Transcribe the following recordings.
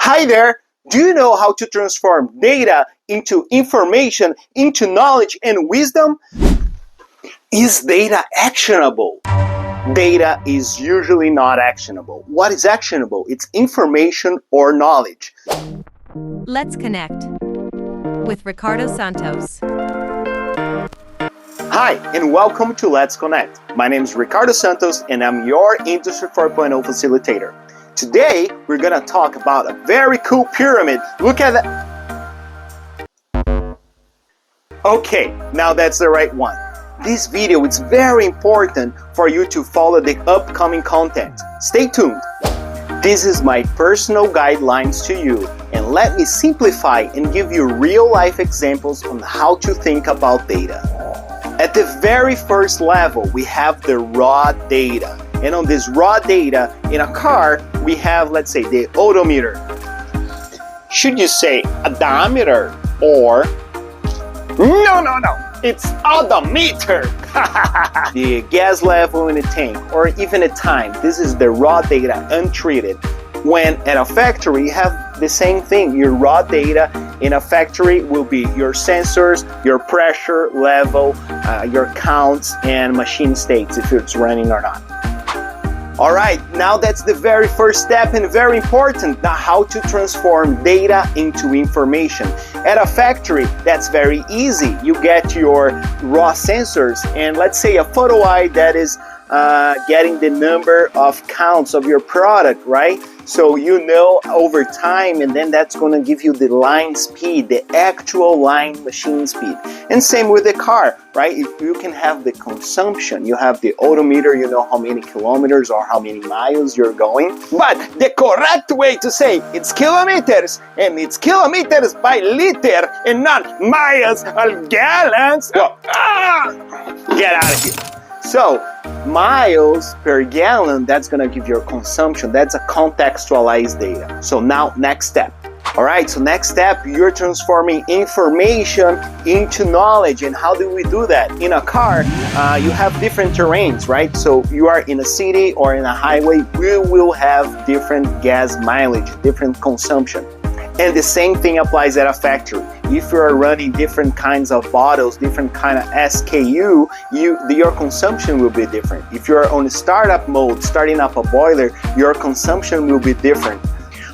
Hi there! Do you know how to transform data into information, into knowledge and wisdom? Is data actionable? Data is usually not actionable. What is actionable? It's information or knowledge. Let's connect with Ricardo Santos. Hi, and welcome to Let's Connect. My name is Ricardo Santos, and I'm your Industry 4.0 facilitator. Today, we're going to talk about a very cool pyramid. Look at that. Okay, now that's the right one. This video is very important for you to follow the upcoming content. Stay tuned. This is my personal guidelines to you, and let me simplify and give you real-life examples on how to think about data. At the very first level, we have the raw data. And on this raw data in a car, we have, let's say, the odometer. Should you say odometer or... No, it's odometer. The gas level in the tank or even the time. This is the raw data untreated. When at a factory, you have the same thing. Your raw data in a factory will be your sensors, your pressure level, your counts, and machine states, if it's running or not. All right, now that's the very first step and very important. Now, how to transform data into information. At a factory, that's very easy. You get your raw sensors and let's say a photo eye that is getting the number of counts of your product, right? So you know over time, and then that's going to give you the line speed, the actual line machine speed. And same with the car, right? If you can have the consumption, you have the odometer, you know how many kilometers or how many miles you're going. But the correct way to say it's kilometers, and it's kilometers by liter and not miles or gallons. Get out of here. So, miles per gallon, that's going to give your consumption. That's a contextualized data. So now, next step. All right, so next step, you're transforming information into knowledge. And how do we do that? In a car, you have different terrains, right? So you are in a city or in a highway, we will have different gas mileage, different consumption. And the same thing applies at a factory. If you are running different kinds of bottles, different kind of SKU, your consumption will be different. If you're on startup mode, starting up a boiler, your consumption will be different.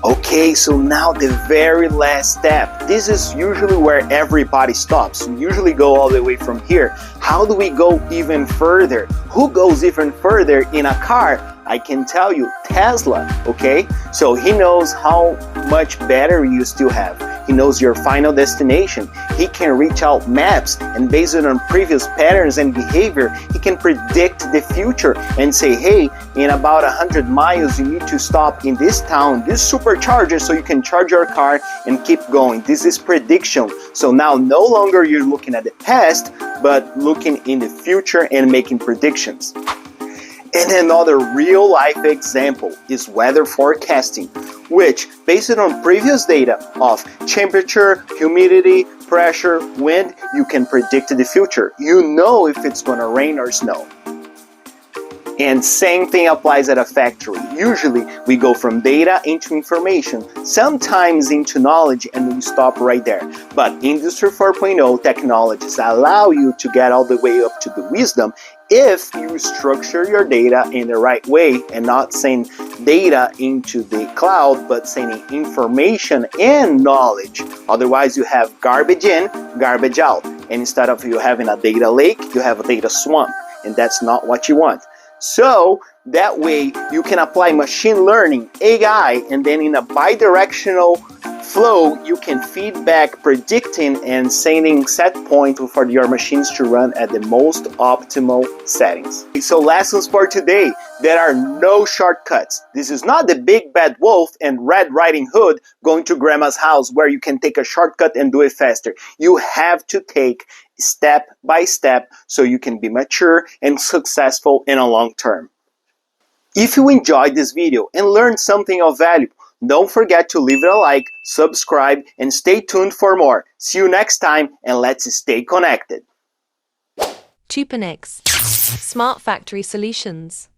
Okay, so now the very last step. This is usually where everybody stops. We usually go all the way from here. How do we go even further? Who goes even further in a car? I can tell you, Tesla, okay? So he knows how much battery you still have. He knows your final destination. He can reach out maps, and based on previous patterns and behavior, he can predict the future and say, hey, in about 100 miles, you need to stop in this town, this supercharger, so you can charge your car and keep going. This is prediction. So now no longer you're looking at the past, but looking in the future and making predictions. And another real-life example is weather forecasting, which, based on previous data of temperature, humidity, pressure, wind, you can predict the future. You know if it's going to rain or snow. And same thing applies at a factory. Usually, we go from data into information, sometimes into knowledge, and we stop right there. But Industry 4.0 technologies allow you to get all the way up to the wisdom if you structure your data in the right way and not send data into the cloud, but sending information and knowledge. Otherwise, you have garbage in, garbage out. And instead of you having a data lake, you have a data swamp. And that's not what you want. So that way you can apply machine learning, AI, and then in a bidirectional flow, you can feedback, predicting, and sending set point for your machines to run at the most optimal settings. So lessons for today, there are no shortcuts. This is not the big bad wolf and Red Riding Hood going to grandma's house where you can take a shortcut and do it faster. You have to take step by step so you can be mature and successful in a long term. If you enjoyed this video and learned something of value, don't forget to leave it a like, subscribe, and stay tuned for more. See you next time, and let's stay connected. Chupanix. Smart Factory Solutions.